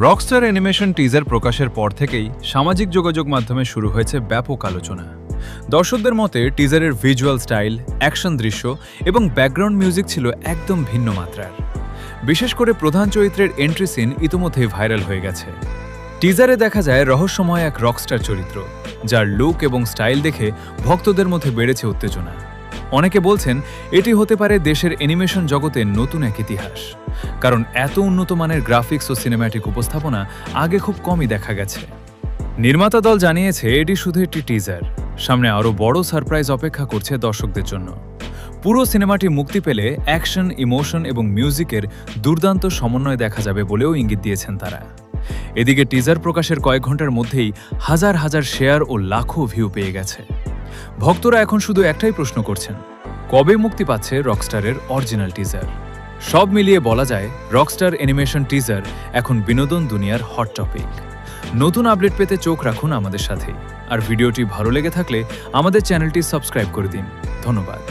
Rockstar animation teaser প্রকাশের পর থেকেই সামাজিক যোগাযোগ মাধ্যমে শুরু হয়েছে ব্যাপক আলোচনা। দর্শকদের মতে টিজারের ভিজুয়াল স্টাইল, অ্যাকশন দৃশ্য এবং ব্যাকগ্রাউন্ড মিউজিক ছিল একদম ভিন্ন মাত্রার। বিশেষ করে প্রধান চরিত্রের এন্ট্রি সিন ইতিমধ্যেই ভাইরাল হয়ে গেছে। টিজারে দেখা যায় রহস্যময় এক রকস্টার চরিত্র, যার লুক এবং স্টাইল দেখে ভক্তদের মধ্যে বেড়েছে উত্তেজনা। অনেকে বলছেন এটি হতে পারে দেশের অ্যানিমেশন জগতের নতুন এক ইতিহাস, কারণ এত উন্নত মানের গ্রাফিক্স ও সিনেম্যাটিক উপস্থাপনা আগে খুব কমই দেখা গেছে। নির্মাতা দল জানিয়েছে এটি শুধু একটি টিজার, সামনে আরও বড় সারপ্রাইজ অপেক্ষা করছে দর্শকদের জন্য। পুরো সিনেমাটি মুক্তি পেলে অ্যাকশন, ইমোশন এবং মিউজিকের দুর্দান্ত সমন্বয় দেখা যাবে বলেও ইঙ্গিত দিয়েছেন তারা। এদিকে টিজার প্রকাশের কয়েক ঘন্টার মধ্যেই হাজার হাজার শেয়ার ও লাখো ভিউ পেয়ে গেছে। ভক্তরা এখন শুধু একটাই প্রশ্ন করছেন, কবে মুক্তি পাচ্ছে রকস্টারের অরিজিনাল টিজার। সব মিলিয়ে বলা যায় রকস্টার অ্যানিমেশন টিজার এখন বিনোদন দুনিয়ার হট টপিক। নতুন আপডেট পেতে চোখ রাখুন আমাদের সাথেই। আর ভিডিওটি ভালো লেগে থাকলে আমাদের চ্যানেলটি সাবস্ক্রাইব করে দিন। ধন্যবাদ।